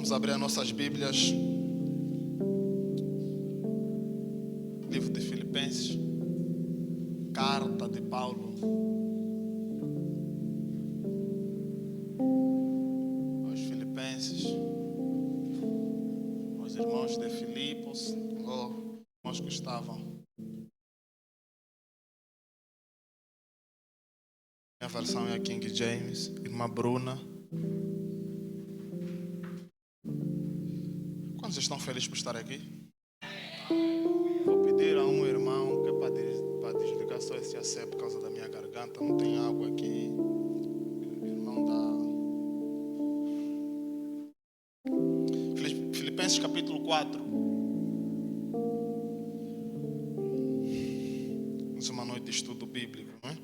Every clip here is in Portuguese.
Vamos abrir as nossas Bíblias. Livro de Filipenses. Carta de Paulo aos Filipenses. Aos irmãos de Filipos. Irmãos que estavam. Minha versão é a King James. Irmã Bruna. Quantos estão felizes por estar aqui? Vou pedir a um irmão que é para desligar só esse AC por causa da minha garganta. Não tem água aqui. Irmão da Filipenses capítulo 4. Temos uma noite de estudo bíblico, não é?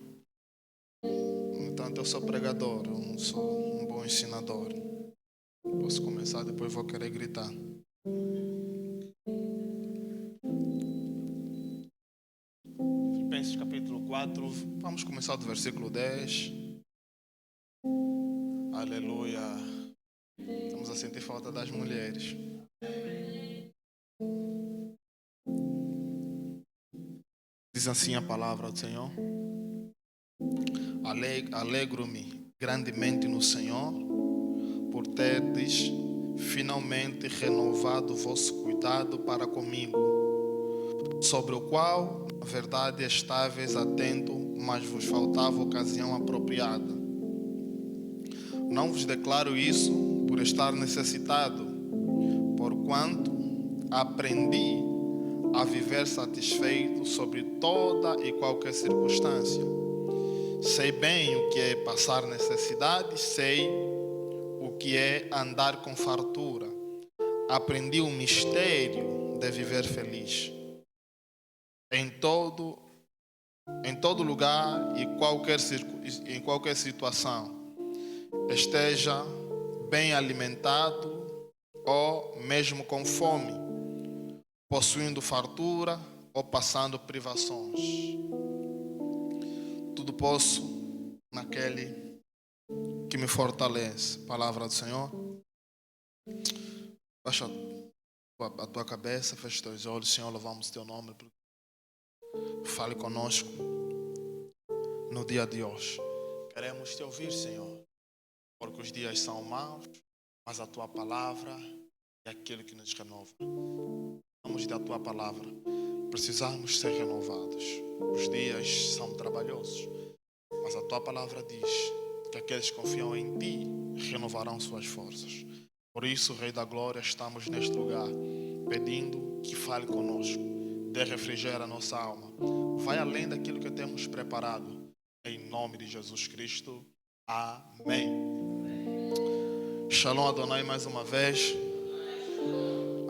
Portanto, eu sou pregador, eu não sou um bom ensinador. Posso começar, depois vou querer gritar. Filipenses capítulo 4, vamos começar do versículo 10. Aleluia. Estamos a sentir falta das mulheres. Diz assim a palavra do Senhor. Alegro-me grandemente no Senhor por terdes finalmente renovado o vosso cuidado para comigo, sobre o qual, na verdade, estáveis atento, mas vos faltava ocasião apropriada. Não vos declaro isso por estar necessitado, porquanto aprendi a viver satisfeito sobre toda e qualquer circunstância. Sei bem o que é passar necessidade, sei o que é andar com fartura. Aprendi o mistério de viver feliz. Em todo lugar e em qualquer situação, esteja bem alimentado ou mesmo com fome, possuindo fartura ou passando privações. Tudo posso naquele que me fortalece. Palavra do Senhor. Baixa a tua cabeça, fecha os teus olhos. Senhor, louvamos o teu nome. Fale conosco no dia de hoje. Queremos te ouvir, Senhor, porque os dias são maus, mas a tua palavra é aquilo que nos renova. Vamos da tua palavra. Precisamos ser renovados. Os dias são trabalhosos, mas a tua palavra diz que aqueles que confiam em ti renovarão suas forças. Por isso, Rei da Glória, estamos neste lugar pedindo que fale conosco, dê refrigério à nossa alma. Vai além daquilo que temos preparado. Em nome de Jesus Cristo. Amém. Shalom Adonai mais uma vez.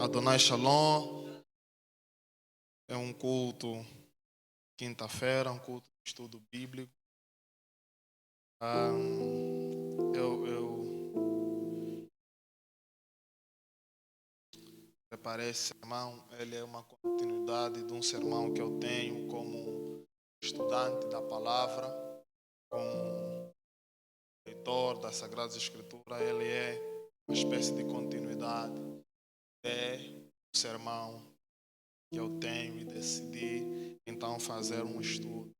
Adonai Shalom. É um culto quinta-feira, um culto de estudo bíblico. Eu preparei esse sermão. Ele é uma continuidade de um sermão que eu tenho como estudante da palavra, como leitor das Sagradas Escrituras. Ele é uma espécie de continuidade do sermão que eu tenho e decidi então fazer um estudo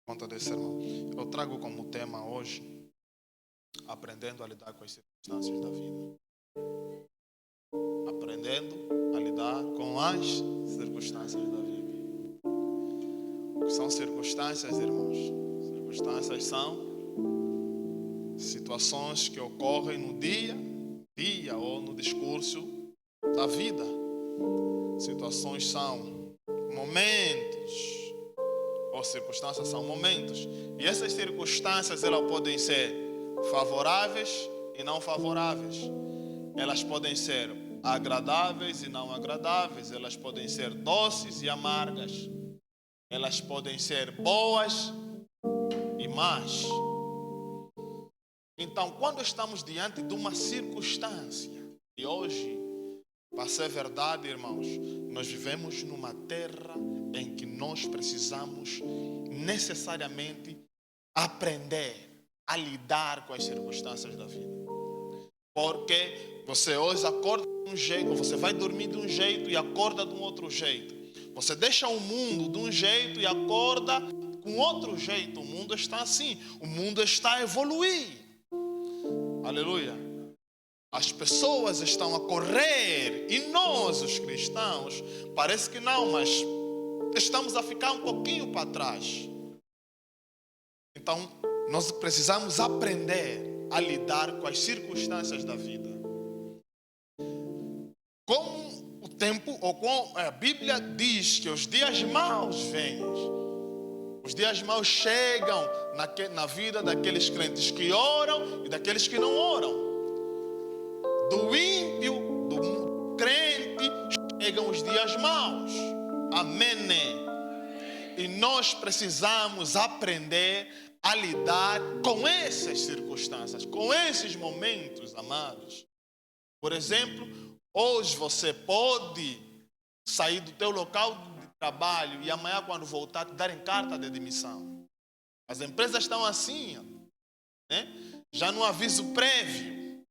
por conta desse sermão. Eu trago como tema hoje aprendendo a lidar com as circunstâncias da vida. Aprendendo a lidar com as circunstâncias da vida. O que são circunstâncias, irmãos? Circunstâncias são situações que ocorrem no dia ou no discurso da vida. Situações são momentos, ou circunstâncias são momentos. E essas circunstâncias, elas podem ser favoráveis e não favoráveis. Elas podem ser agradáveis e não agradáveis. Elas podem ser doces e amargas. Elas podem ser boas e más. Então, quando estamos diante de uma circunstância, e hoje, para ser verdade, irmãos, nós vivemos numa terra em que nós precisamos necessariamente aprender a lidar com as circunstâncias da vida. Porque você hoje acorda de um jeito, você vai dormir de um jeito e acorda de um outro jeito. Você deixa o mundo de um jeito e acorda com outro jeito. O mundo está assim, o mundo está a evoluir. Aleluia. As pessoas estão a correr e nós, os cristãos, parece que não, mas estamos a ficar um pouquinho para trás. Então, nós precisamos aprender a lidar com as circunstâncias da vida. Como o tempo, ou como a Bíblia diz que os dias maus vêm. Os dias maus chegam na vida daqueles crentes que oram e daqueles que não oram. Do ímpio, do crente, chegam os dias maus. Amém. E nós precisamos aprender a lidar com essas circunstâncias, com esses momentos, amados. Por exemplo, hoje você pode sair do teu local de trabalho e amanhã, quando voltar, te darem carta de demissão. As empresas estão assim, né? Já no aviso prévio.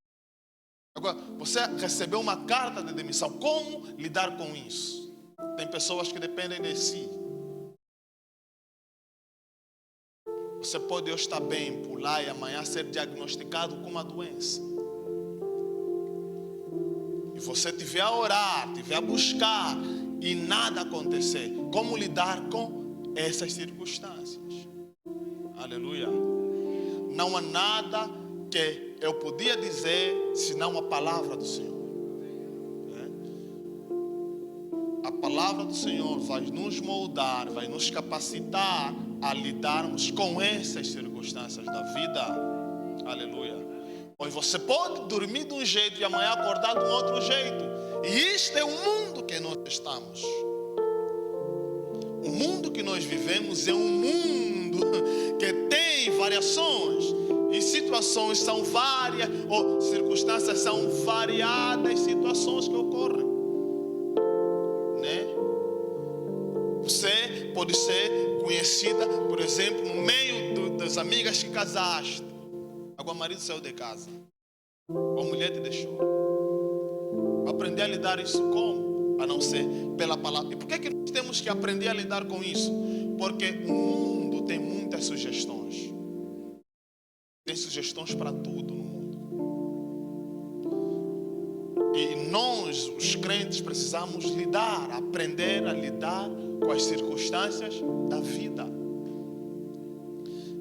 Agora, você recebeu uma carta de demissão. Como lidar com isso? Tem pessoas que dependem de si. Você pode hoje estar bem, pular e amanhã ser diagnosticado com uma doença. E você tiver a orar, tiver a buscar e nada acontecer. Como lidar com essas circunstâncias? Aleluia. Não há nada que eu podia dizer senão a palavra do Senhor. A palavra do Senhor vai nos moldar, vai nos capacitar a lidarmos com essas circunstâncias da vida. Aleluia. Pois você pode dormir de um jeito e amanhã acordar de um outro jeito. E isto é o mundo que nós estamos. O mundo que nós vivemos é um mundo que tem variações. E situações são várias, ou circunstâncias são variadas, situações que ocorrem. Né? Você pode ser conhecida, por exemplo, no meio das amigas que casaste. Agora o marido saiu de casa. Ou a mulher te deixou. Aprender a lidar isso como? A não ser pela palavra. E por que nós temos que aprender a lidar com isso? Porque o mundo tem muitas sugestões. Tem sugestões para tudo no mundo. E nós, os crentes, precisamos lidar, aprender a lidar com as circunstâncias da vida.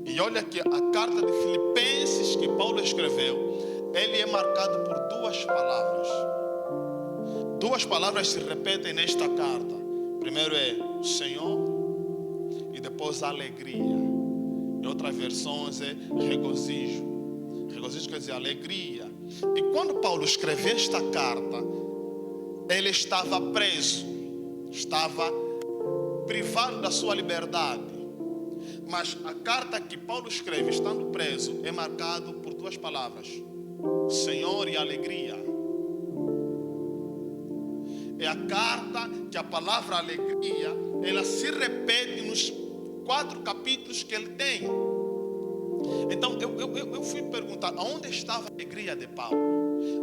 E olha que a carta de Filipenses que Paulo escreveu, ele é marcado por duas palavras. Duas palavras se repetem nesta carta. Primeiro é o Senhor e depois a alegria. Em outras versões é regozijo. Regozijo quer dizer alegria. E quando Paulo escreveu esta carta, ele estava preso, estava privado da sua liberdade. Mas a carta que Paulo escreve, estando preso, é marcado por duas palavras: Senhor e alegria. É a carta que a palavra alegria, ela se repete nos 4 capítulos que ele tem. Então eu fui perguntar, aonde estava a alegria de Paulo?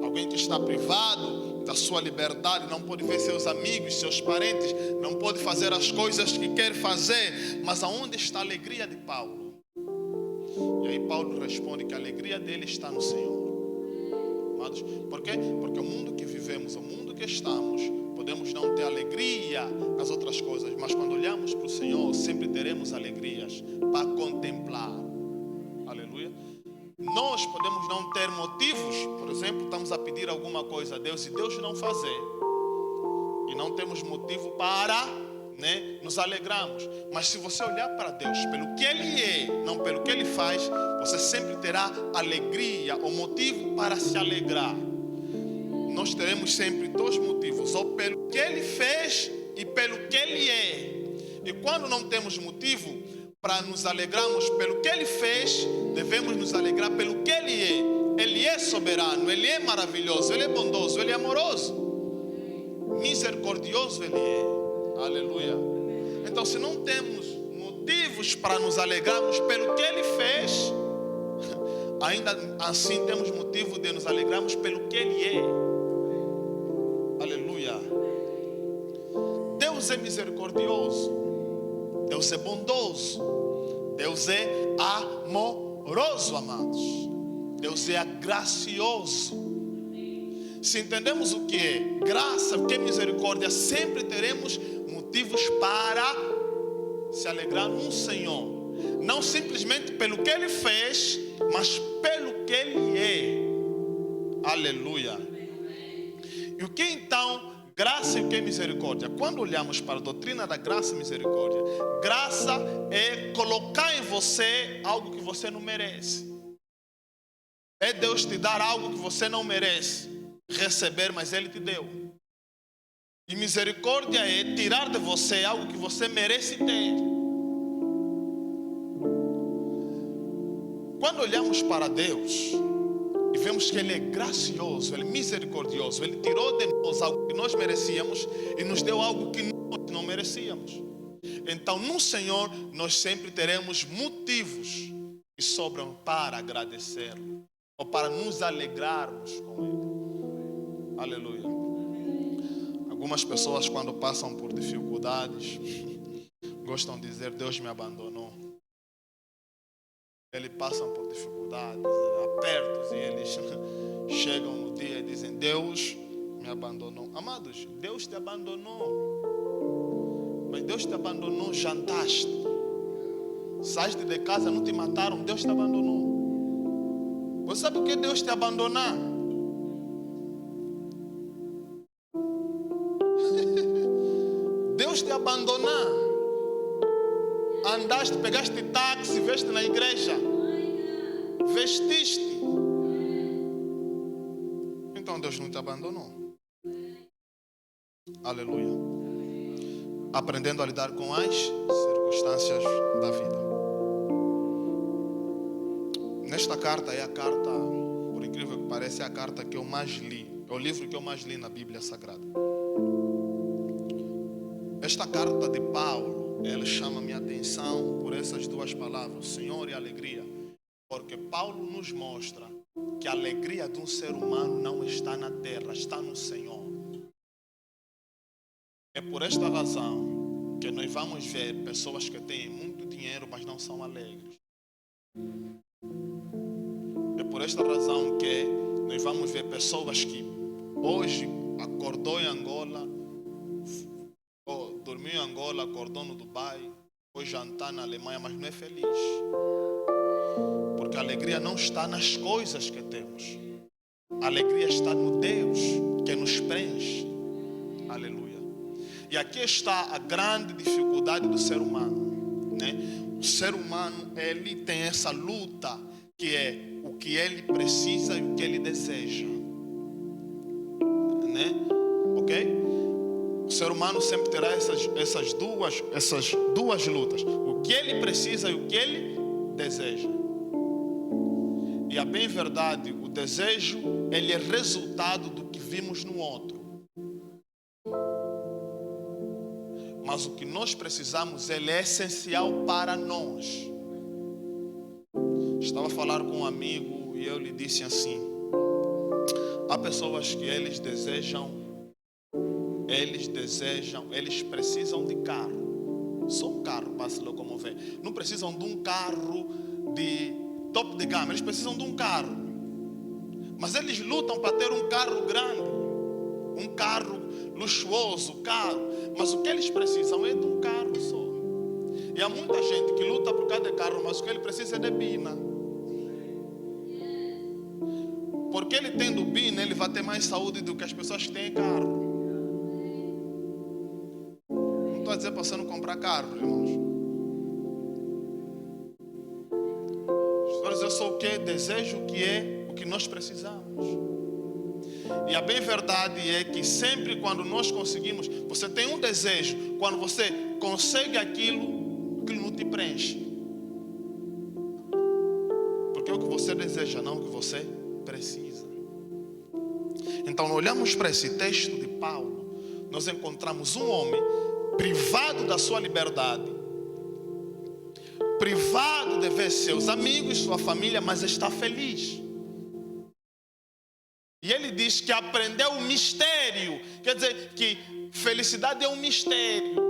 Alguém que está privado da sua liberdade, não pode ver seus amigos, seus parentes, não pode fazer as coisas que quer fazer, mas aonde está a alegria de Paulo? E aí Paulo responde que a alegria dele está no Senhor. Amados, por quê? Porque o mundo que vivemos, o mundo que estamos, podemos não ter alegria nas outras coisas, mas quando olhamos para o Senhor, sempre teremos alegrias para contemplar. Aleluia. Nós podemos não ter motivos, por exemplo, estamos a pedir alguma coisa a Deus e Deus não fazer. E não temos motivo para, nos alegrarmos. Mas se você olhar para Deus pelo que Ele é, não pelo que Ele faz, você sempre terá alegria ou motivo para se alegrar. Nós teremos sempre 2 motivos, ou pelo que Ele fez e pelo que Ele é. E quando não temos motivo para nos alegrarmos pelo que Ele fez, devemos nos alegrar pelo que Ele é. Ele é soberano, Ele é maravilhoso, Ele é bondoso, Ele é amoroso, misericordioso Ele é. Aleluia. Então, se não temos motivos para nos alegrarmos pelo que Ele fez, ainda assim temos motivo de nos alegrarmos pelo que Ele é. Aleluia. Deus é misericordioso, Deus é bondoso, Deus é amoroso, amados. Deus é gracioso. Se entendemos o que é graça, o que é misericórdia, sempre teremos motivos para se alegrar no Senhor. Não simplesmente pelo que Ele fez, mas pelo que Ele é. Aleluia. E o que então graça e o que é misericórdia? Quando olhamos para a doutrina da graça e misericórdia, graça é colocar em você algo que você não merece. É Deus te dar algo que você não merece receber, mas Ele te deu. E misericórdia é tirar de você algo que você merece ter. Quando olhamos para Deus e vemos que Ele é gracioso, Ele é misericordioso, Ele tirou de nós algo que nós merecíamos e nos deu algo que nós não merecíamos. Então no Senhor nós sempre teremos motivos que sobram para agradecer-lo ou para nos alegrarmos com Ele. Aleluia. Algumas pessoas, quando passam por dificuldades, gostam de dizer: Deus me abandonou. Eles passam por dificuldades, apertos, e eles chegam no dia e dizem: Deus me abandonou. Amados, Deus te abandonou. Mas Deus te abandonou, jantaste. Saíste de casa, não te mataram, Deus te abandonou. Você sabe o que é Deus te abandonar? Deus te abandonar. Andaste, pegaste táxi, veste na igreja, vestiste. Então Deus não te abandonou. Aleluia. Aprendendo a lidar com as circunstâncias da vida. Nesta carta é a carta, por incrível que pareça, é a carta que eu mais li. É o livro que eu mais li na Bíblia Sagrada. Esta carta de Paulo, ela chama minha atenção por essas duas palavras, Senhor e alegria. Porque Paulo nos mostra que a alegria de um ser humano não está na terra, está no Senhor. É por esta razão que nós vamos ver pessoas que têm muito dinheiro, mas não são alegres. É por esta razão que nós vamos ver pessoas que hoje acordou em Angola, dormiu em Angola, acordou no Dubai, foi jantar na Alemanha, mas não é feliz. Porque a alegria não está nas coisas que temos. A alegria está no Deus que nos preenche. Aleluia. E aqui está a grande dificuldade do ser humano, né? O ser humano, ele tem essa luta que é o que ele precisa e o que ele deseja, né? Ok? O ser humano sempre terá essas duas lutas. O que ele precisa e o que ele deseja. E a bem verdade, o desejo, ele é resultado do que vimos no outro. Mas o que nós precisamos, ele é essencial para nós. Estava a falar com um amigo e eu lhe disse assim: há pessoas que eles precisam de carro. Só um carro para se locomover. Não precisam de um carro de top de gama. Eles precisam de um carro. Mas eles lutam para ter um carro grande. Um carro luxuoso, caro. Mas o que eles precisam é de um carro só. E há muita gente que luta por cada carro, mas o que ele precisa é de bina. Porque ele tendo bina, ele vai ter mais saúde do que as pessoas que têm carro. Não estou a dizer para você não comprar carro, irmãos. Estou a dizer só o que desejo, o que é o que nós precisamos. E a bem verdade é que sempre quando nós conseguimos, você tem um desejo, quando você consegue aquilo não te preenche. Porque é o que você deseja, não o que você precisa. Então, olhamos para esse texto de Paulo, nós encontramos um homem privado da sua liberdade, privado de ver seus amigos, sua família, mas está feliz. E ele diz que aprendeu o mistério. Quer dizer que felicidade é um mistério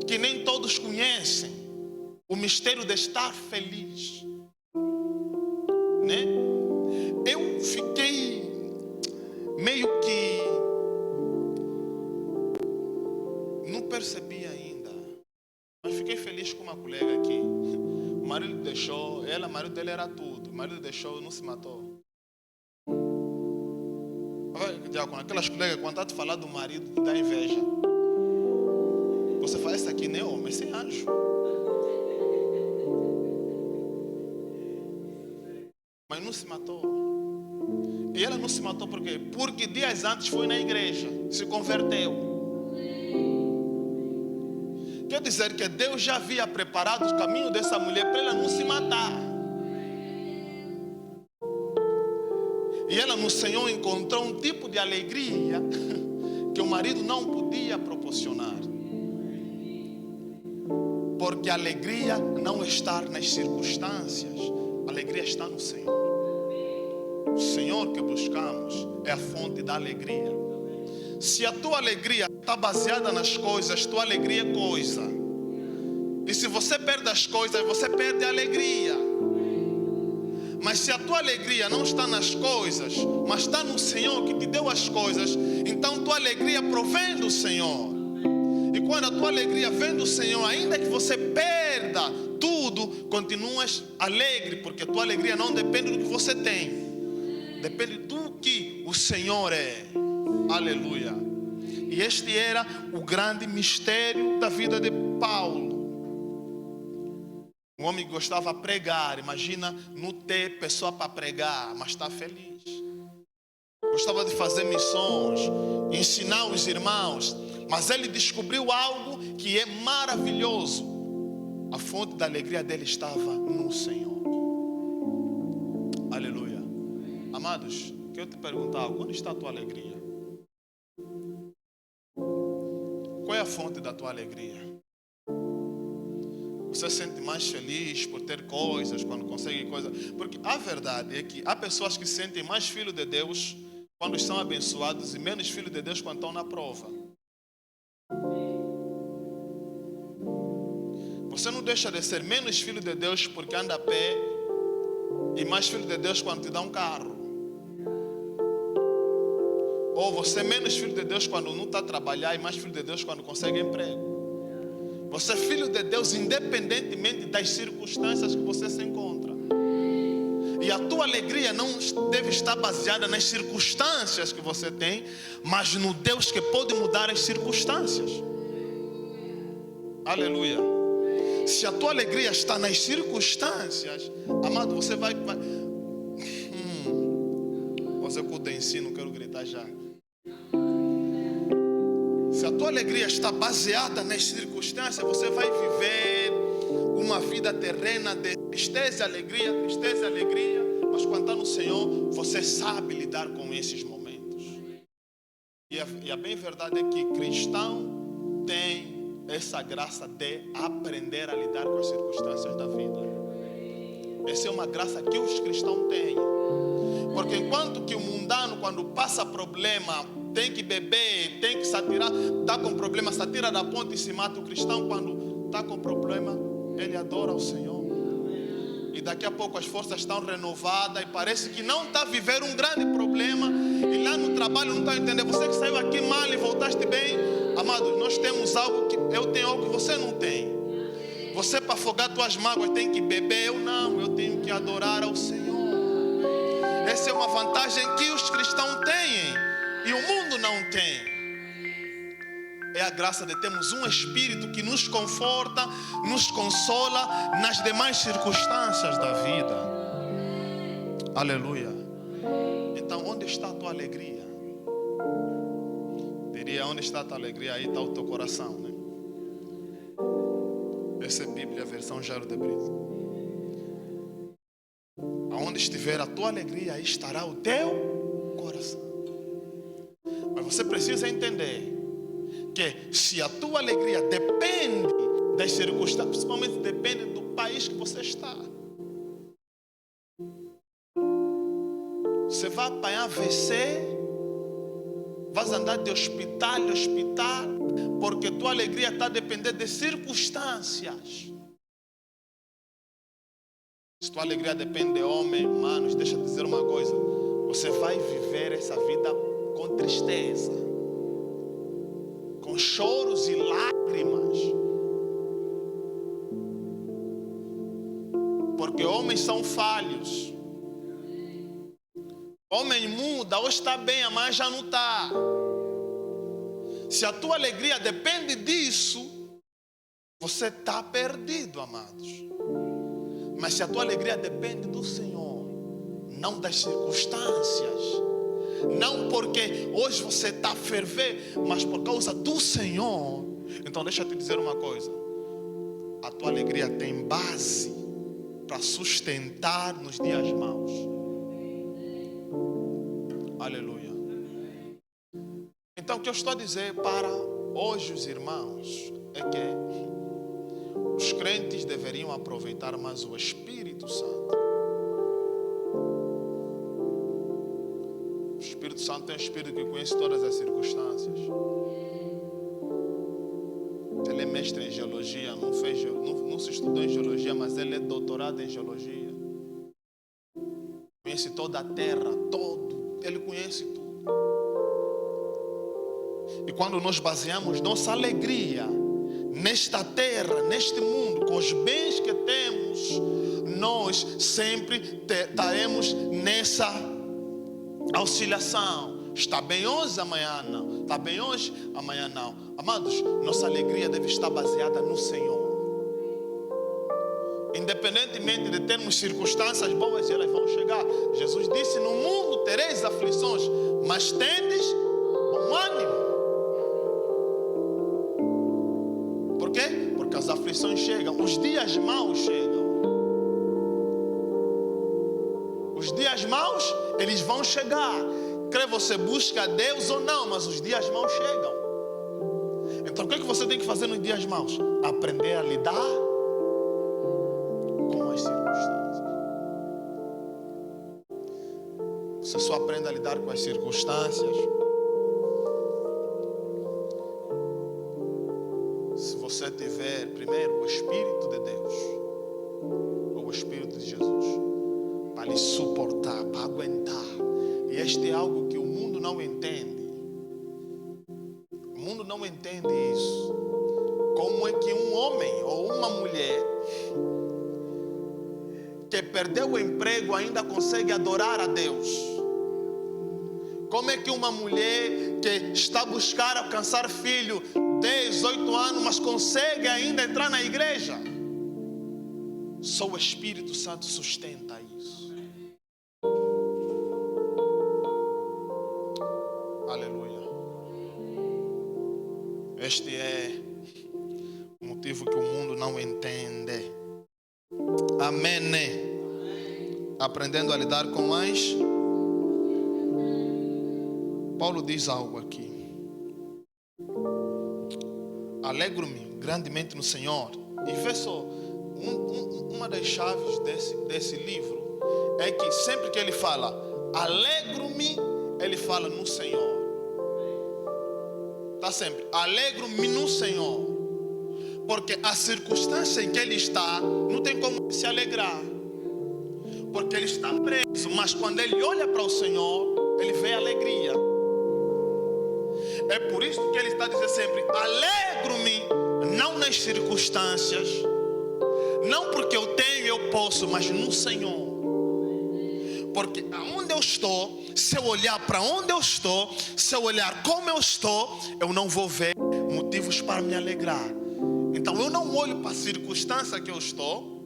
que nem todos conhecem. O mistério de estar feliz, né? Eu fiquei meio que não percebi ainda, mas fiquei feliz com uma colega aqui. O marido deixou, o marido dele era tudo. O marido deixou, não se matou. Com aquelas colegas, quando está te falar do marido, dá inveja. Você fala, esse aqui nem é homem, esse é anjo. Mas não se matou. E ela não se matou por quê? Porque dias antes foi na igreja, se converteu. Quer dizer que Deus já havia preparado o caminho dessa mulher para ela não se matar. E ela no Senhor encontrou um tipo de alegria que o marido não podia proporcionar. Porque a alegria não está nas circunstâncias, a alegria está no Senhor. O Senhor que buscamos é a fonte da alegria. Se a tua alegria está baseada nas coisas, tua alegria é coisa. E se você perde as coisas, você perde a alegria. Mas se a tua alegria não está nas coisas, mas está no Senhor que te deu as coisas, então tua alegria provém do Senhor. E quando a tua alegria vem do Senhor, ainda que você perda tudo, continuas alegre, porque a tua alegria não depende do que você tem, depende do que o Senhor é. Aleluia. E este era o grande mistério da vida de Paulo. Um homem que gostava de pregar. Imagina não ter pessoa para pregar, mas está feliz. Gostava de fazer missões, ensinar os irmãos. Mas ele descobriu algo que é maravilhoso. A fonte da alegria dele estava no Senhor. Aleluia. Amados, quero te perguntar algo. Onde está a tua alegria? Qual é a fonte da tua alegria? Você se sente mais feliz por ter coisas, quando consegue coisas? Porque a verdade é que há pessoas que se sentem mais filhos de Deus quando são abençoados e menos filhos de Deus quando estão na prova. Você não deixa de ser menos filho de Deus porque anda a pé e mais filho de Deus quando te dá um carro. Ou você é menos filho de Deus quando não está a trabalhar e mais filho de Deus quando consegue emprego. Você é filho de Deus independentemente das circunstâncias que você se encontra. E a tua alegria não deve estar baseada nas circunstâncias que você tem, mas no Deus que pode mudar as circunstâncias. Aleluia. Se a tua alegria está nas circunstâncias, amado, você vai... Você cuida em si, não quero gritar já. Se a tua alegria está baseada nas circunstâncias, você vai viver uma vida terrena de tristeza e alegria. Mas quando está no Senhor, você sabe lidar com esses momentos. E a bem verdade é que cristão tem essa graça de aprender a lidar com as circunstâncias da vida. Essa é uma graça que os cristãos têm. Porque enquanto que o mundano, quando passa problema, tem que beber, tem que se atirar, está com problema, se atira da ponte e se mata. O cristão, quando está com problema, ele adora o Senhor. E daqui a pouco as forças estão renovadas e parece que não está a viver um grande problema. E lá no trabalho não está a entender. Você que saiu aqui mal e voltaste bem. Amado, nós temos algo que eu tenho algo que você não tem. Você, para afogar tuas mágoas, tem que beber. Eu não, eu tenho que adorar ao Senhor. Essa é uma vantagem que os cristãos têm e o mundo não tem. É a graça de termos um Espírito que nos conforta, nos consola nas demais circunstâncias da vida. Aleluia. Então, onde está a tua alegria? Diria, onde está a tua alegria? Aí está o teu coração, né? Essa é a Bíblia, a versão Jairo de Brito. Aonde estiver a tua alegria, aí estará o teu coração. Mas você precisa entender que se a tua alegria depende das circunstâncias, principalmente depende do país que você está. Você vai apanhar AVC, vai andar de hospital em hospital, porque tua alegria está a depender de circunstâncias. Se tua alegria depende de homens, humanos, deixa eu te dizer uma coisa: você vai viver essa vida com tristeza, com choros e lágrimas. Porque homens são falhos. Homem muda, hoje está bem, amanhã já não está. Se a tua alegria depende disso, você está perdido, amados. Mas se a tua alegria depende do Senhor, não das circunstâncias, não porque hoje você está a ferver, mas por causa do Senhor, então deixa eu te dizer uma coisa: a tua alegria tem base para sustentar nos dias maus. Aleluia. Então o que eu estou a dizer para hoje os irmãos é que os crentes deveriam aproveitar mais o Espírito Santo. O Espírito Santo é um Espírito que conhece todas as circunstâncias. Ele é mestre em geologia, não se estudou em geologia, mas ele é doutorado em geologia. Conhece toda a terra, ele conhece tudo. E quando nós baseamos nossa alegria nesta terra, neste mundo, com os bens que temos, nós sempre estaremos nessa oscilação. Está bem hoje, amanhã não. Está bem hoje, amanhã não. Amados, nossa alegria deve estar baseada no Senhor. Independentemente de termos circunstâncias boas, elas vão chegar. Jesus disse: no mundo tereis aflições, mas tendes bom ânimo. Por quê? Porque as aflições chegam, os dias maus chegam. Os dias maus, eles vão chegar. Quer você busca a Deus ou não, mas os dias maus chegam. Então o que você tem que fazer nos dias maus? Aprender a lidar com as circunstâncias. Você só aprende a lidar com as circunstâncias se você tiver primeiro o Espírito de Deus, ou o Espírito de Jesus, para lhe suportar, para aguentar. E este é algo que o mundo não entende. O mundo não entende isso. Como é que um homem ou uma mulher que perdeu o emprego ainda consegue adorar a Deus? Como é que uma mulher que está a buscar alcançar filho 10, 8 anos, mas consegue ainda entrar na igreja? Só o Espírito Santo sustenta isso. Aleluia. Este é o motivo que o mundo não entende. Amém. Aprendendo a lidar com mais. Paulo diz algo aqui: alegro-me grandemente no Senhor. E vê só, uma das chaves desse livro é que sempre que ele fala alegro-me, ele fala no Senhor. Está sempre, alegro-me no Senhor. Porque a circunstância em que ele está, não tem como se alegrar. Porque ele está preso, mas quando ele olha para o Senhor, ele vê alegria. É por isso que ele está dizendo sempre, alegro-me, não nas circunstâncias, não porque eu tenho, eu posso, mas no Senhor. Porque aonde eu estou, se eu olhar para onde eu estou, se eu olhar como eu estou, eu não vou ver motivos para me alegrar. Então eu não olho para a circunstância que eu estou,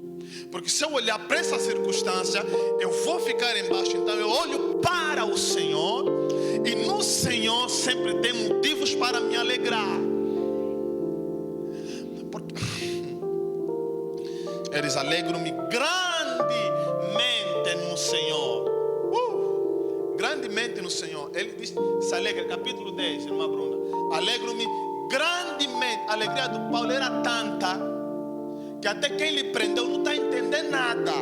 porque se eu olhar para essa circunstância, eu vou ficar embaixo. Então eu olho para o Senhor, e no Senhor sempre tem motivos para me alegrar. Porque eles alegram-me grandemente no Senhor. Grandemente no Senhor. Ele diz, se alegra, capítulo 10, irmã Bruna. Alegro-me grandemente. A alegria do Paulo era tanta que até quem lhe prendeu não está entendendo nada.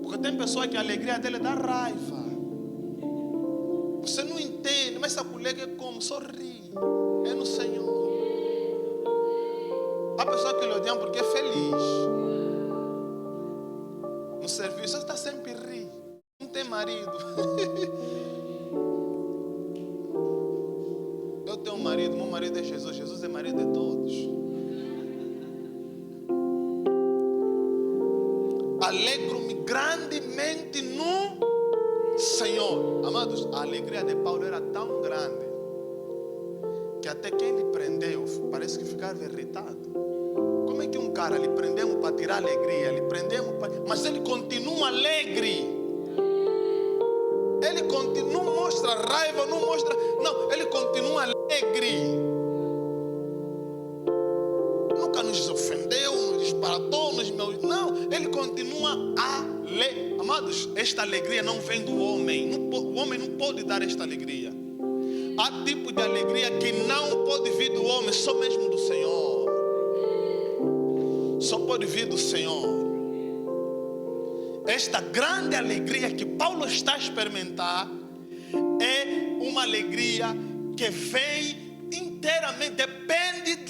Porque tem pessoa que a alegria dele dá raiva. Você não entende, mas essa colega é como? Sorri. É no Senhor. Há pessoa que lhe odiam porque é feliz. No serviço, você está sempre rir. Não tem marido. Eu tenho um marido, meu marido é Jesus. Jesus é marido de todos. Alegro-me grandemente no Senhor. Amados, a alegria de Paulo era tão grande que até quem lhe prendeu parece que ficava irritado. Como é que um cara lhe prendemos para tirar alegria, lhe prendemos mas ele continua alegre. Ele continua, não mostra raiva, não, ele continua alegre. Nunca nos ofendeu, nos disparatou, não, ele continua alegre. Amados, esta alegria não vem do homem. O homem não pode dar esta alegria. Há tipo de alegria que não pode vir do homem, só mesmo do Senhor. Só pode vir do Senhor. Esta grande alegria que Paulo está a experimentar é uma alegria que vem inteiramente, depende de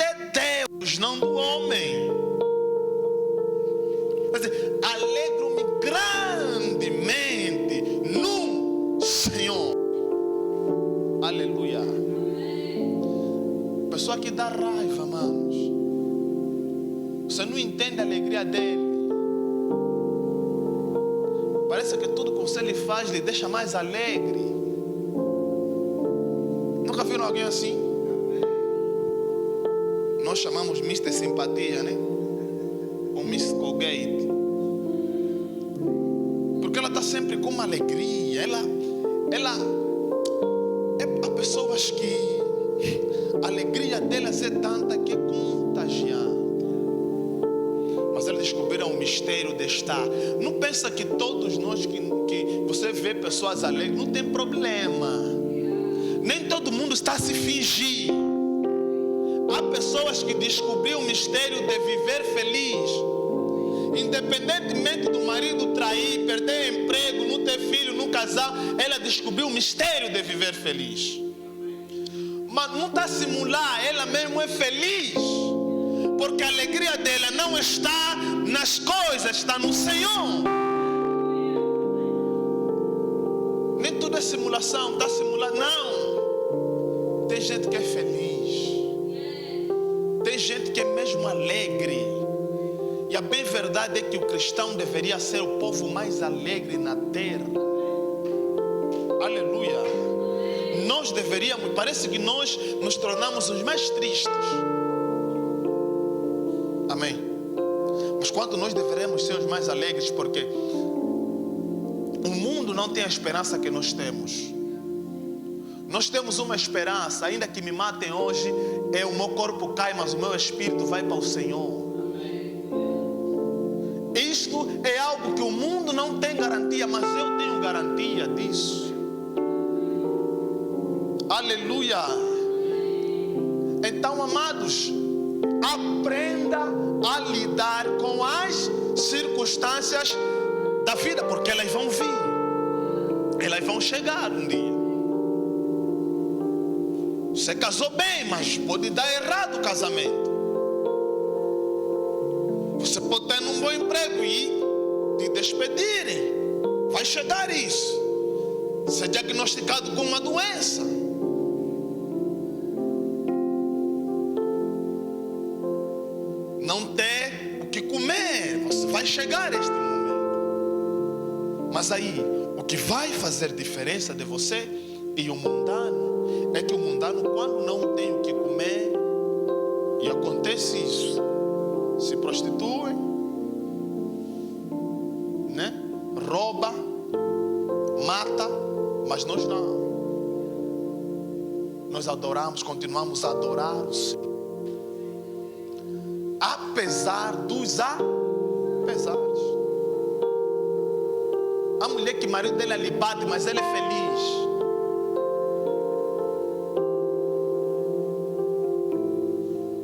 Deus, não do homem. Quer dizer, alegro-me grandemente no Senhor. Aleluia. Pessoa que dá raiva, amados. Você não entende a alegria dele. Parece que tudo que você lhe faz lhe deixa mais alegre. Nunca viram alguém assim? Nós chamamos Mr. Simpatia, né? Ou Miss Colgate. Porque ela está sempre com uma alegria. Há pessoas que a alegria delas é tanta que é contagiante. Mas elas descobriram o mistério de estar. Não pensa que todos nós que você vê pessoas alegres, não tem problema. Nem todo mundo está a se fingir. Há pessoas que descobriram o mistério de viver feliz. Independentemente do marido trair, perder emprego, não ter filho, não casar, ela descobriu o mistério de viver feliz. Mas não está a simular, ela mesmo é feliz. Porque a alegria dela não está nas coisas, está no Senhor. Nem tudo é simulação, está simulando. Não. Tem gente que é feliz. Tem gente que é mesmo alegre. E a bem verdade é que o cristão deveria ser o povo mais alegre na terra. Aleluia. Nós deveríamos, parece que nós nos tornamos os mais tristes. Amém. Mas quando nós deveremos ser os mais alegres, porque o mundo não tem a esperança que nós temos. Nós temos uma esperança, ainda que me matem hoje, o meu corpo cai, mas o meu espírito vai para o Senhor. Isto é algo que o mundo não tem garantia, mas eu tenho garantia disso. Aleluia. Então, amados, aprenda a lidar com as circunstâncias da vida, porque elas vão vir, elas vão chegar um dia. Você casou bem, mas pode dar errado o casamento. Você pode ter um bom emprego e te despedirem. Vai chegar isso. Ser diagnosticado com uma doença. Não ter o que comer. Você vai chegar a este momento. Mas aí, o que vai fazer diferença de você e o mundano é que o mundano, quando não tem o que comer, e acontece isso, se prostitui, né? Rouba, mata, mas nós não. Nós adoramos, continuamos a adorar o Senhor. Apesar dos apesares. A mulher que o marido dela lhe bate, mas ela é feliz.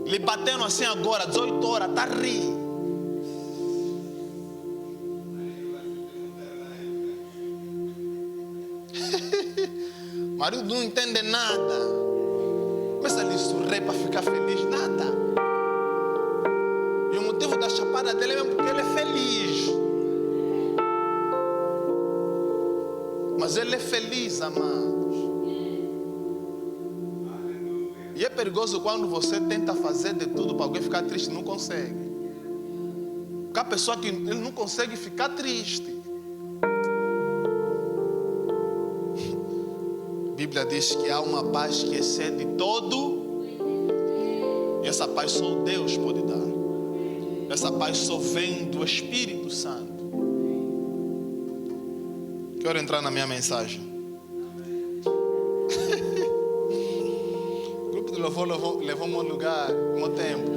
Lhe batendo assim agora, 18 horas, está a rir. Marido não entende nada. Começa a lhe sorrir para ficar feliz, nada. E o motivo da chapada dele é mesmo porque ele é feliz. Mas ele é feliz, amados. E é perigoso quando você tenta fazer de tudo para alguém ficar triste e não consegue. Porque a pessoa que ele não consegue ficar triste. A Bíblia diz que há uma paz que excede todo. E essa paz só Deus pode dar. Essa paz só vem do Espírito Santo. Quero entrar na minha mensagem. O grupo de louvor levou-me a um lugar, um tempo.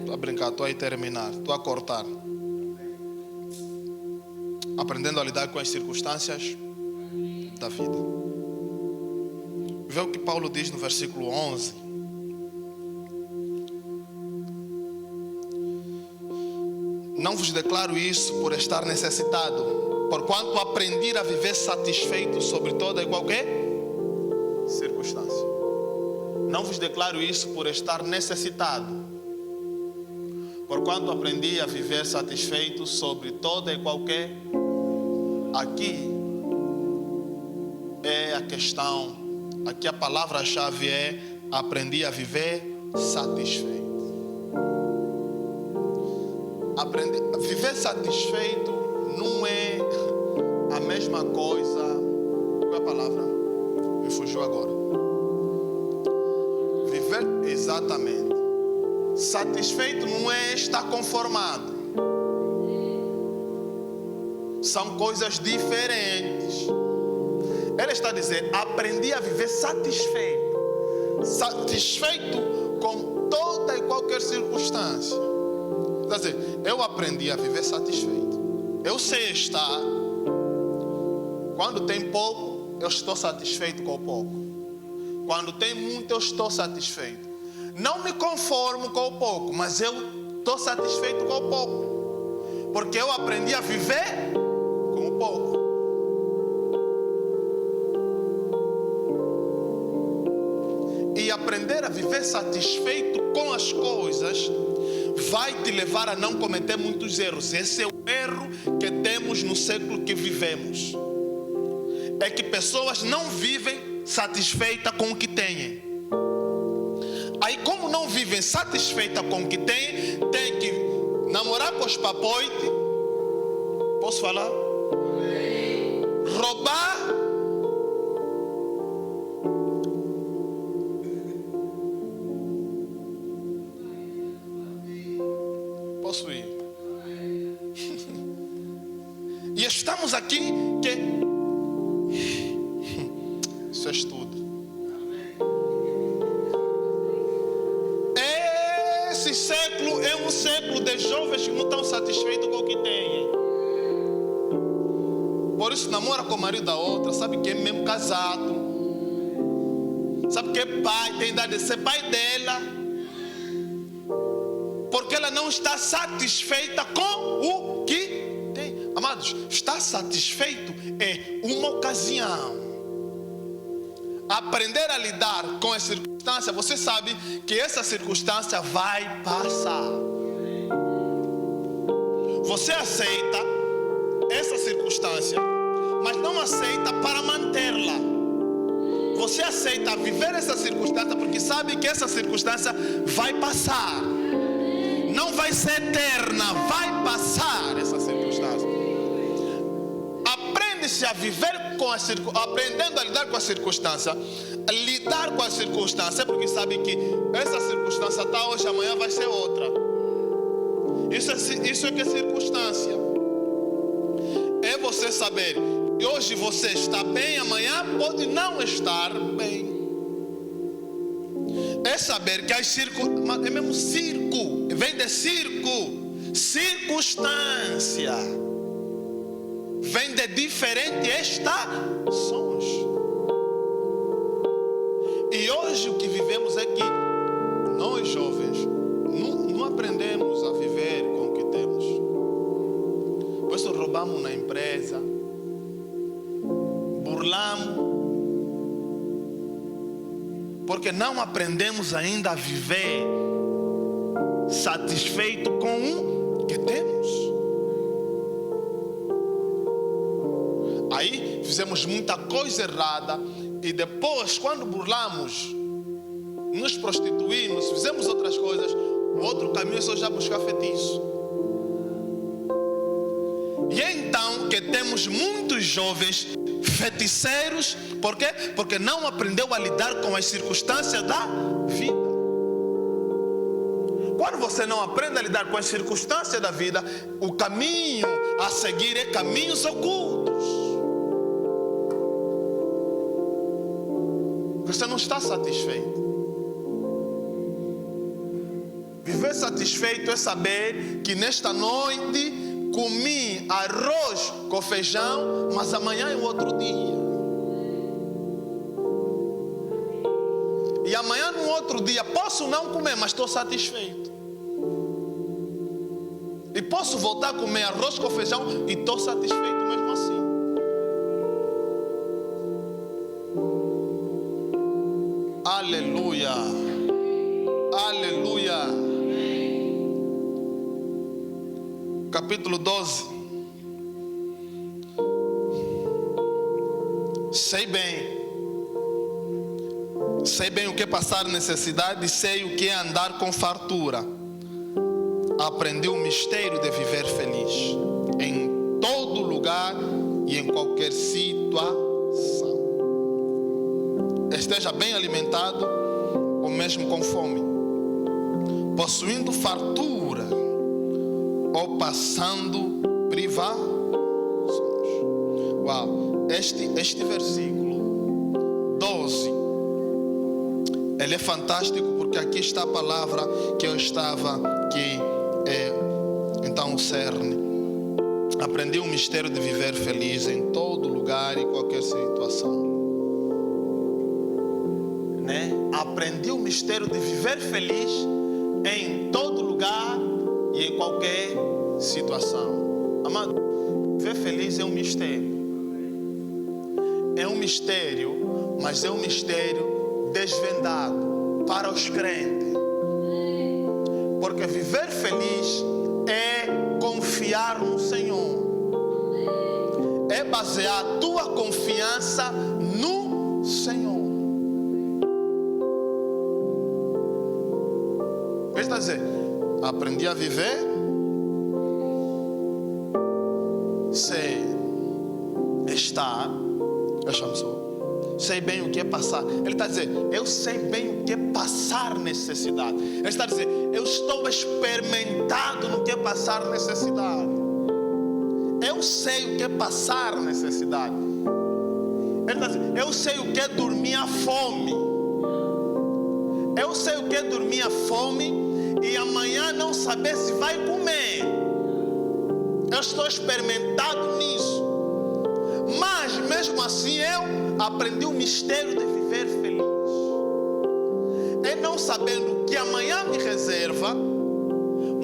Estou a brincar, estou a terminar, estou a cortar. Aprendendo a lidar com as circunstâncias da vida. Vê o que Paulo diz no versículo 11. Não vos declaro isso por estar necessitado, porquanto aprendi a viver satisfeito sobre toda e qualquer circunstância. Não vos declaro isso por estar necessitado, porquanto aprendi a viver satisfeito sobre toda e qualquer. Aqui é a questão, aqui a palavra-chave é: aprendi a viver satisfeito. Viver satisfeito não é a mesma coisa. Qual é a palavra? Me fugiu agora. Viver, exatamente. Satisfeito não é estar conformado. São coisas diferentes. Ele está a dizer: aprendi a viver satisfeito. Satisfeito com toda e qualquer circunstância. Quer dizer, eu aprendi a viver satisfeito. Eu sei estar. Quando tem pouco, eu estou satisfeito com o pouco. Quando tem muito, eu estou satisfeito. Não me conformo com o pouco, mas eu estou satisfeito com o pouco. Porque eu aprendi a viver com o pouco. E aprender a viver satisfeito com as coisas vai te levar a não cometer muitos erros. Esse é o erro que temos no século que vivemos. É que pessoas não vivem satisfeitas com o que têm. Aí, como não vivem satisfeitas com o que têm, tem que namorar com os papoites. Posso falar? Roubar. Posso ir? E estamos aqui que isso é estudo. Esse século é um século de jovens que não estão satisfeitos com o que têm. Por isso namora com o marido da outra, sabe que é mesmo casado, sabe que é pai, tem idade de ser pai dela, porque ela não está satisfeita com o que tem. Amados, estar satisfeito é uma ocasião. Aprender a lidar com a circunstância, você sabe que essa circunstância vai passar. Você aceita essa circunstância, mas não aceita para mantê-la. Você aceita viver essa circunstância porque sabe que essa circunstância vai passar. Não vai ser eterna, vai passar essa circunstância. Aprende-se a viver com a circunstância, aprendendo a lidar com a circunstância. Lidar com a circunstância porque sabe que essa circunstância está hoje, amanhã vai ser outra. Isso é que é circunstância. É você saber que hoje você está bem, amanhã pode não estar bem. É saber que as circunstâncias, é mesmo circo, vem de circo, circunstância, vem de diferentes estações. E hoje o que vivemos é que nós jovens não aprendemos a viver com o que temos. Por isso roubamos na empresa, burlamos, porque não aprendemos ainda a viver satisfeito com o que temos. Aí fizemos muita coisa errada e depois, quando burlamos, nos prostituímos, fizemos outras coisas, o outro caminho é só já buscar feitiço. E é então que temos muitos jovens feiticeiros. Por quê? Porque não aprendeu a lidar com as circunstâncias da vida. Quando você não aprende a lidar com as circunstâncias da vida, o caminho a seguir é caminhos ocultos. Você não está satisfeito. Viver satisfeito é saber que nesta noite comi arroz com feijão, mas amanhã é outro dia. E amanhã no outro dia posso não comer, mas estou satisfeito. E posso voltar a comer arroz com feijão e estou satisfeito mesmo assim. Aleluia. Aleluia. Capítulo 12. Sei bem o que é passar necessidade, sei o que é andar com fartura. Aprendi o mistério de viver feliz em todo lugar e em qualquer situação. Esteja bem alimentado ou mesmo com fome, possuindo fartura ou passando privações. Uau, este versículo 12, ele é fantástico, porque aqui está a palavra que eu estava, que é então o cerne. Aprendi o mistério de viver feliz em todo lugar e qualquer situação. Né? Aprendi o mistério de viver feliz em todo lugar e em qualquer situação. Amado, viver feliz é um mistério. É um mistério, mas é um mistério desvendado para os crentes. Porque viver feliz é confiar no Senhor. É basear a tua confiança no Senhor. Está dizer, aprendi a viver sem estar, sei bem o que é passar. Ele está dizendo, eu sei bem o que é passar necessidade. Ele está dizendo, eu estou experimentado no que é passar necessidade. Eu sei o que é passar necessidade. Ele está dizendo, eu sei o que é dormir à fome. Eu sei o que é dormir à fome e amanhã não saber se vai comer. Eu estou experimentado nisso. Mas mesmo assim eu aprendi o mistério de viver feliz. É não sabendo o que amanhã me reserva,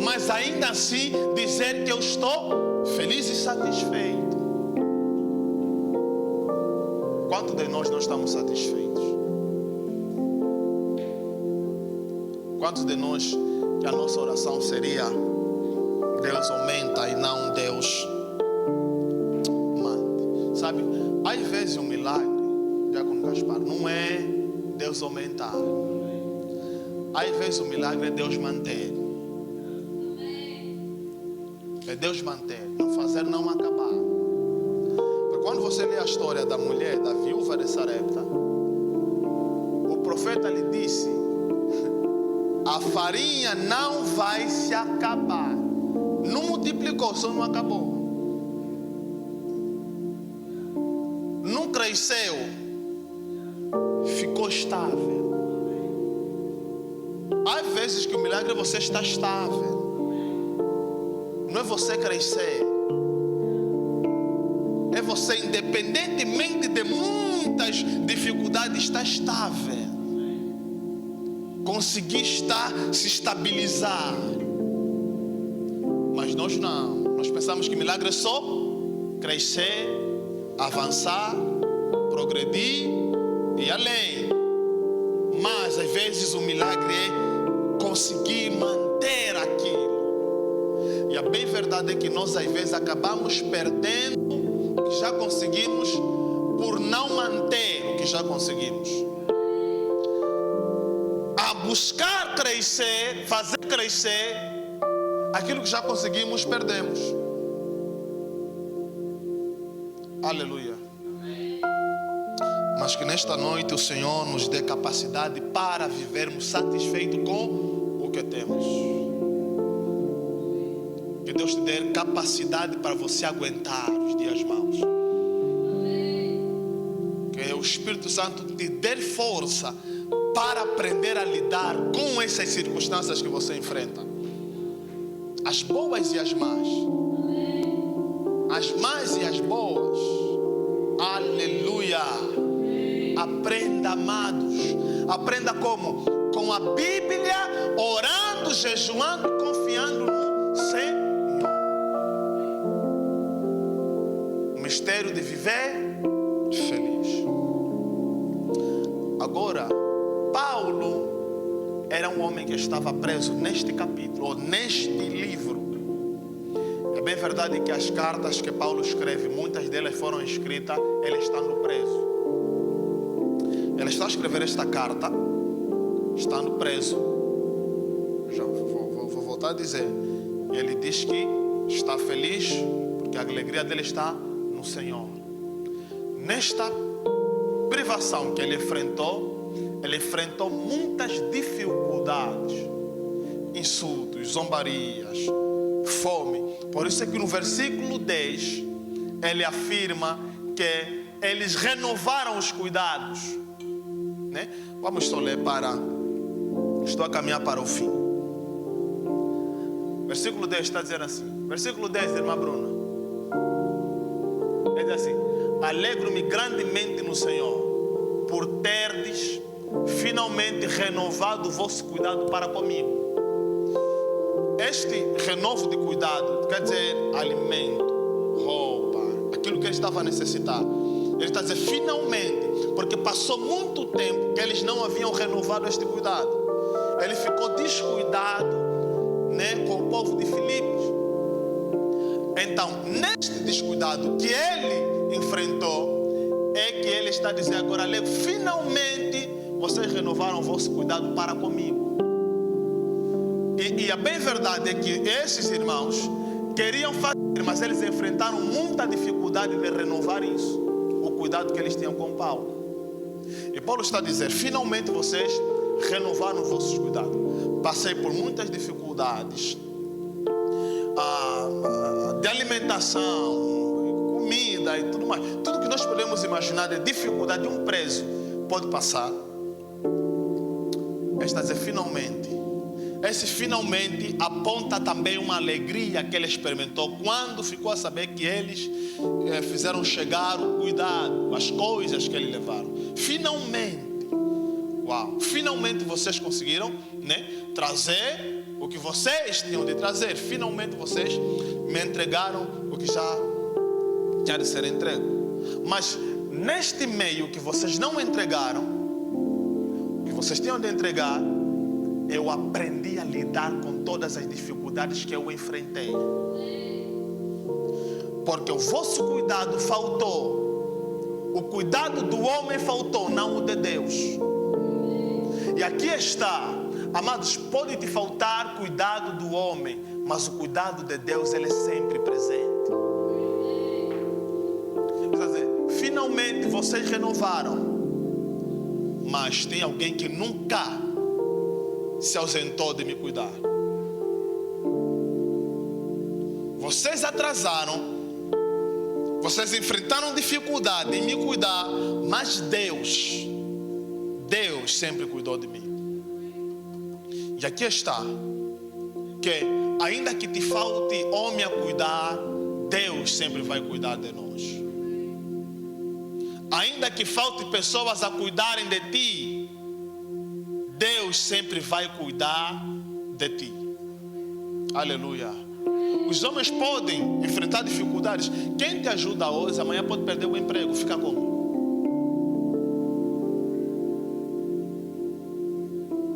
mas ainda assim dizer que eu estou feliz e satisfeito. Quantos de nós não estamos satisfeitos? Quantos de nós que a nossa oração seria Deus aumenta e não Deus manda? Sabe, às vezes um milagre, Diácono Gaspar, não é Deus aumentar. Às vezes o milagre é Deus manter. É Deus manter, não fazer, não acabar. Porque quando você lê a história da mulher, da viúva de Sarepta, o profeta lhe disse: a farinha não vai se acabar. Não multiplicou, só não acabou. Não cresceu, ficou estável. Há vezes que o milagre é você estar estável. Não é você crescer. É você, independentemente de muitas dificuldades, estar estável. conseguir se estabilizar. Mas nós não. Nós pensamos que milagre é só crescer, avançar, progredir e além. Mas às vezes o milagre é conseguir manter aquilo. E a bem verdade é que nós às vezes acabamos perdendo o que já conseguimos por não manter o que já conseguimos. A buscar crescer, fazer crescer aquilo que já conseguimos, perdemos. Aleluia. Mas que nesta noite o Senhor nos dê capacidade para vivermos satisfeitos com o que temos. Que Deus te dê capacidade para você aguentar os dias maus. Que o Espírito Santo te dê força para aprender a lidar com essas circunstâncias que você enfrenta. As boas e as más. As más e as boas. Aleluia. Aprenda, amados. Aprenda como? Com a Bíblia, orando, jejuando, confiando no Senhor. O mistério de viver feliz. Agora, Paulo era um homem que estava preso neste capítulo, ou neste livro. É bem verdade que as cartas que Paulo escreve, muitas delas foram escritas ele estando preso. Ele está a escrever esta carta estando preso. Já vou voltar a dizer. Ele diz que está feliz porque a alegria dele está no Senhor. Nesta privação que ele enfrentou muitas dificuldades, insultos, zombarias, fome. Por isso é que no versículo 10 ele afirma que eles renovaram os cuidados, né? Vamos só ler estou a caminhar para o fim. Versículo 10 está dizendo assim. Versículo 10, irmã Bruna. Ele diz assim: alegro-me grandemente no Senhor por terdes finalmente renovado o vosso cuidado para comigo. Este renovo de cuidado quer dizer alimento, roupa, aquilo que ele estava a necessitar. Ele está a dizer finalmente, porque passou muito tempo que eles não haviam renovado este cuidado. Ele ficou descuidado, né, com o povo de Filipos. Então, neste descuidado que ele enfrentou, é que ele está a dizer agora: finalmente vocês renovaram o vosso cuidado para comigo. E a bem verdade é que esses irmãos queriam fazer, mas eles enfrentaram muita dificuldade de renovar isso, o cuidado que eles tinham com Paulo. E Paulo está a dizer: finalmente vocês renovaram os vossos cuidados. Passei por muitas dificuldades de alimentação, comida e tudo mais. Tudo que nós podemos imaginar de dificuldade de um preso pode passar. Ele está a dizer finalmente. Esse finalmente aponta também uma alegria que ele experimentou quando ficou a saber que eles fizeram chegar o cuidado, as coisas que ele levaram. Finalmente, uau, finalmente vocês conseguiram, né, trazer o que vocês tinham de trazer. Finalmente vocês me entregaram o que já tinha de ser entregue. Mas neste meio que vocês não entregaram, o que vocês tinham de entregar, eu aprendi a lidar com todas as dificuldades que eu enfrentei. Porque o vosso cuidado faltou. O cuidado do homem faltou, não o de Deus. E aqui está, amados, pode te faltar cuidado do homem, mas o cuidado de Deus, ele é sempre presente. Quer dizer, finalmente vocês renovaram, mas tem alguém que nunca se ausentou de me cuidar. Vocês atrasaram, vocês enfrentaram dificuldade em me cuidar, mas Deus sempre cuidou de mim. E aqui está, que ainda que te falte homem a cuidar, Deus sempre vai cuidar de nós. Ainda que falte pessoas a cuidarem de ti, Deus Deus sempre vai cuidar de ti. Aleluia. Os homens podem enfrentar dificuldades. Quem te ajuda hoje, amanhã pode perder o emprego. Fica como?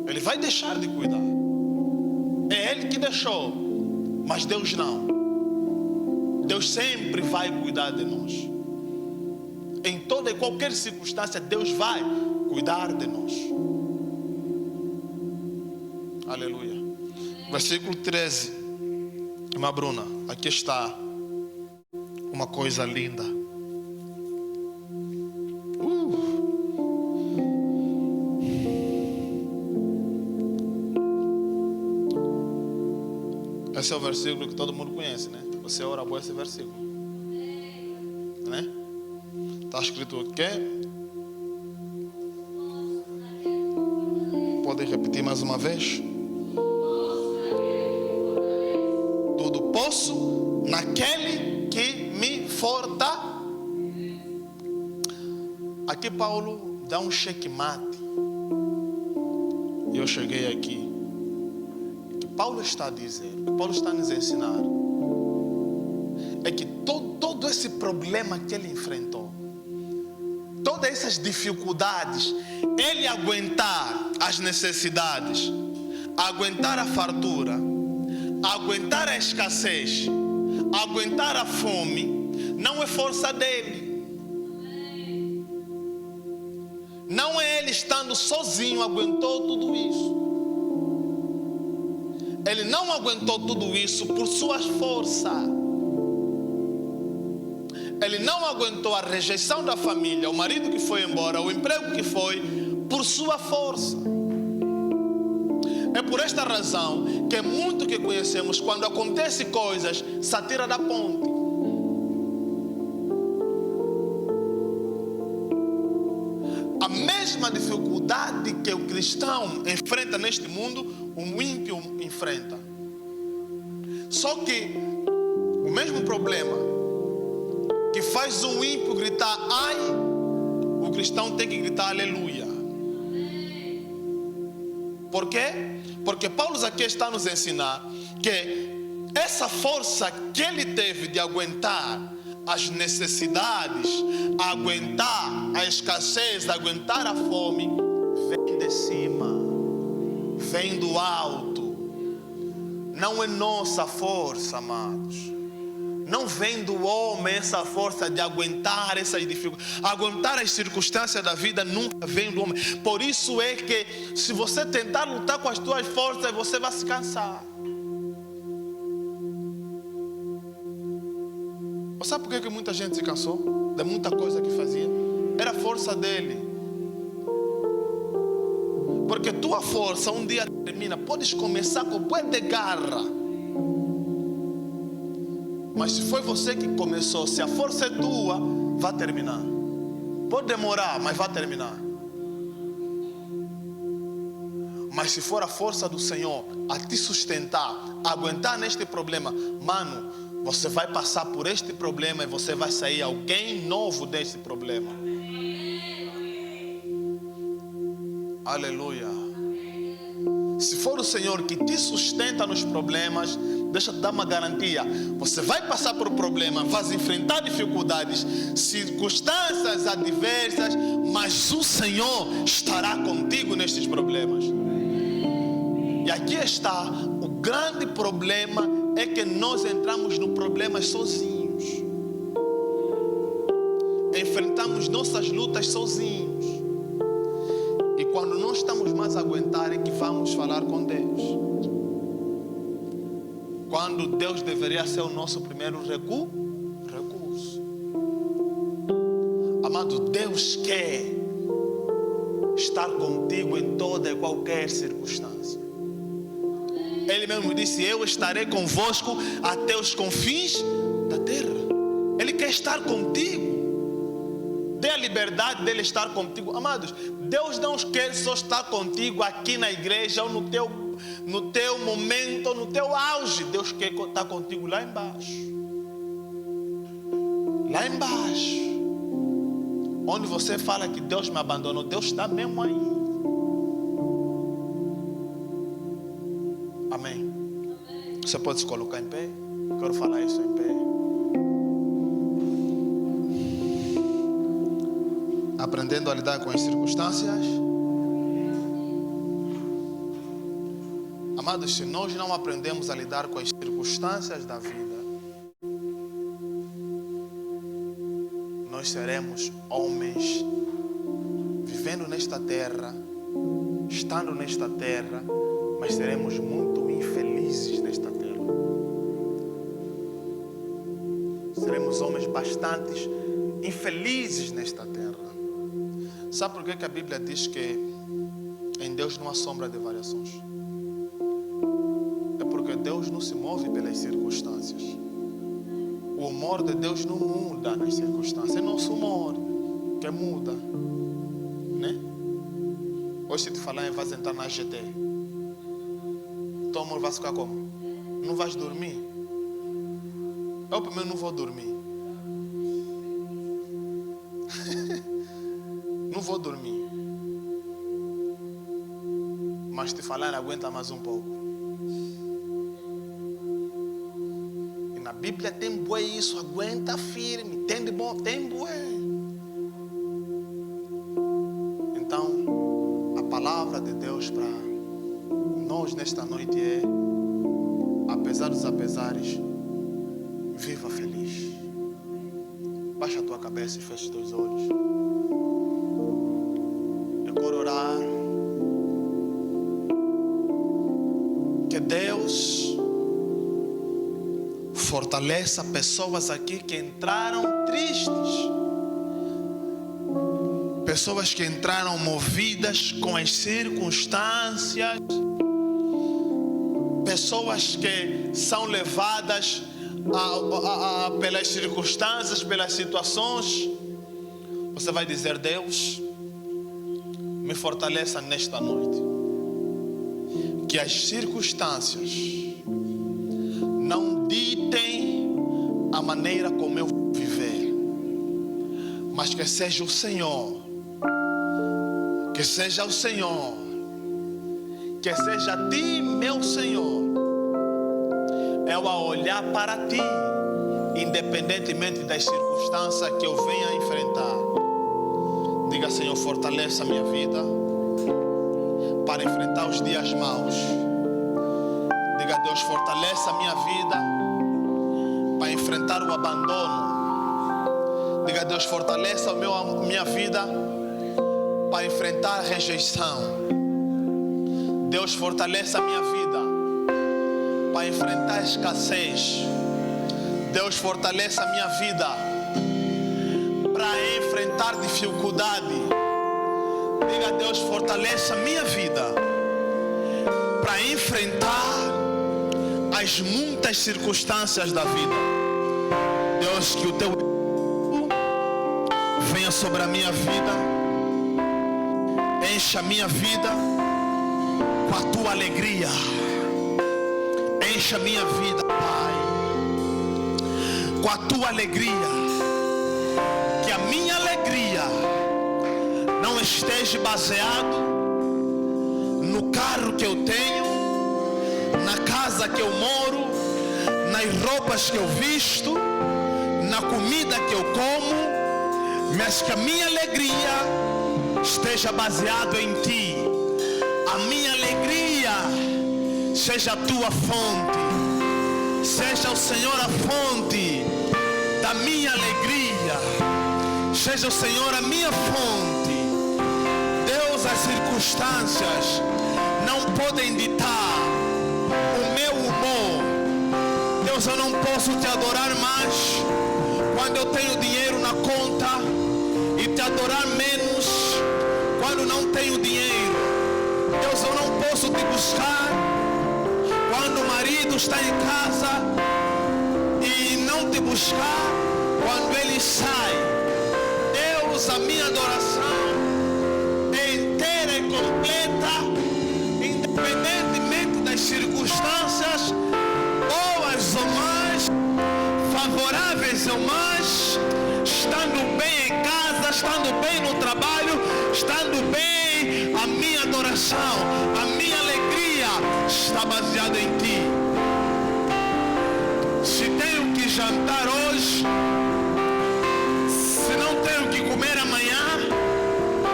Ele vai deixar de cuidar. É Ele que deixou, mas Deus não. Deus sempre vai cuidar de nós. Em toda e qualquer circunstância, Deus vai cuidar de nós. Aleluia. Versículo 13. Irmã Bruna, aqui está uma coisa linda. Esse é o versículo que todo mundo conhece, né? Você ora por esse versículo, né? Está escrito o quê? Pode repetir mais uma vez? Tudo posso naquele que me fortalece. Aqui Paulo dá um checkmate. E eu cheguei aqui. O que Paulo está a dizer, o que Paulo está a nos ensinar, é que todo esse problema que ele enfrentou, todas essas dificuldades, ele aguentar as necessidades, aguentar a fartura, aguentar a escassez, aguentar a fome, não é força dele. Não é ele estando sozinho aguentou tudo isso. Ele não aguentou tudo isso por sua força. Ele não aguentou a rejeição da família, o marido que foi embora, o emprego que foi, por sua força. É por esta razão que é muito que conhecemos, quando acontecem coisas, se atira da ponte. A mesma dificuldade que o cristão enfrenta neste mundo, o ímpio enfrenta. Só que o mesmo problema que faz um ímpio gritar ai, o cristão tem que gritar aleluia. Por quê? Porque Paulo aqui está a nos ensinar que essa força que ele teve de aguentar as necessidades, aguentar a escassez, aguentar a fome, vem de cima, vem do alto. Não é nossa força, amados. Não vem do homem essa força de aguentar essas dificuldades. Aguentar as circunstâncias da vida nunca vem do homem. Por isso é que se você tentar lutar com as tuas forças, você vai se cansar. Sabe por que muita gente se cansou? De muita coisa que fazia. Era a força dele. Porque tua força um dia termina. Podes começar com bué de garra, mas se foi você que começou, se a força é tua, vai terminar. Pode demorar, mas vai terminar. Mas se for a força do Senhor a te sustentar, a aguentar neste problema, mano, você vai passar por este problema e você vai sair alguém novo deste problema. Aleluia. Se for o Senhor que te sustenta nos problemas, deixa eu te dar uma garantia. Você vai passar por problema, vai enfrentar dificuldades, circunstâncias adversas, mas o Senhor estará contigo nestes problemas. E aqui está o grande problema, é que nós entramos no problema sozinhos. Enfrentamos nossas lutas sozinhos. E quando não estamos mais a aguentar, é que vamos falar com Deus. Quando Deus deveria ser o nosso primeiro recurso. Amado, Deus quer estar contigo em toda e qualquer circunstância. Ele mesmo disse: eu estarei convosco até os confins da terra. Ele quer estar contigo. Dê a liberdade dele estar contigo. Amados, Deus não quer só estar contigo aqui na igreja ou no teu momento, no teu auge. Deus quer estar contigo lá embaixo. Lá embaixo, onde você fala que Deus me abandonou, Deus está mesmo aí. Você pode se colocar em pé? Quero falar isso em pé. Aprendendo a lidar com as circunstâncias. Amados, se nós não aprendemos a lidar com as circunstâncias da vida, nós seremos homens vivendo nesta terra, estando nesta terra, mas seremos muito infelizes nesta terra. Seremos homens bastante infelizes nesta terra. Sabe por que a Bíblia diz que em Deus não há sombra de variações? É porque Deus não se move pelas circunstâncias. O humor de Deus não muda nas circunstâncias. É nosso humor que muda, né? Hoje se te falar, vais entrar na GT, teu amor vai ficar como? Não vais dormir? Eu primeiro não vou dormir. Não vou dormir. Mas te falar, aguenta mais um pouco. E na Bíblia tem bué isso, aguenta firme. Tem de bom, tem bué. Então, a palavra de Deus para nós nesta noite é: apesar dos apesares, viva feliz. Baixa a tua cabeça e fecha os teus olhos. Eu quero orar que Deus fortaleça pessoas aqui que entraram tristes, pessoas que entraram movidas com as circunstâncias, pessoas que são levadas pelas circunstâncias, pelas situações. Você vai dizer: Deus, me fortaleça nesta noite. Que as circunstâncias não ditem a maneira como eu vou viver, mas que seja o Senhor, que seja o Senhor, que seja a Ti, meu Senhor, eu a olhar para Ti, independentemente das circunstâncias que eu venha a enfrentar. Diga: Senhor, fortaleça a minha vida para enfrentar os dias maus. Diga: Deus, fortaleça a minha vida para enfrentar o abandono. Diga: Deus, fortaleça a minha vida para enfrentar a rejeição. Deus, fortaleça a minha vida para enfrentar a escassez. Deus, fortaleça a minha vida para enfrentar dificuldade. Diga: Deus, fortaleça a minha vida para enfrentar as muitas circunstâncias da vida. Deus, que o Teu venha sobre a minha vida, encha a minha vida com a Tua alegria. Encha a minha vida, Pai, com a Tua alegria. Que a minha alegria não esteja baseado no carro que eu tenho, na casa que eu moro, nas roupas que eu visto, na comida que eu como, mas que a minha alegria esteja baseado em Ti. A minha alegria seja a Tua fonte, seja o Senhor a fonte da minha alegria, seja o Senhor a minha fonte. Deus, as circunstâncias não podem ditar o meu humor. Deus, eu não posso Te adorar mais quando eu tenho dinheiro na conta e Te adorar menos quando não tenho dinheiro. Deus, eu não posso Te buscar quando o marido está em casa e não Te buscar quando ele sai. Deus, a minha adoração é inteira e completa, independentemente das circunstâncias, boas ou más, favoráveis ou más, estando bem em casa, estando bem no trabalho, estando bem, a minha adoração, a minha alegria está baseada em Ti. levantar hoje, se não tenho que comer amanhã,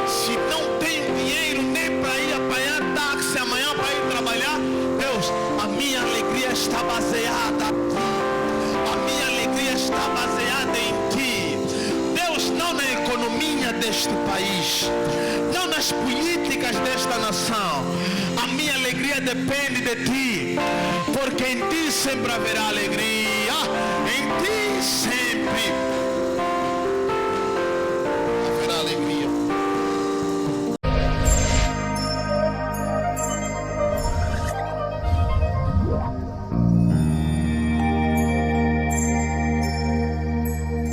se não tenho dinheiro nem para ir apanhar táxi amanhã para ir trabalhar, Deus, a minha alegria está baseada aqui. A minha alegria está baseada em Ti. Deus, não na economia deste país, não nas políticas desta nação. A minha alegria depende de Ti, porque em Ti sempre haverá alegria. Em Ti sempre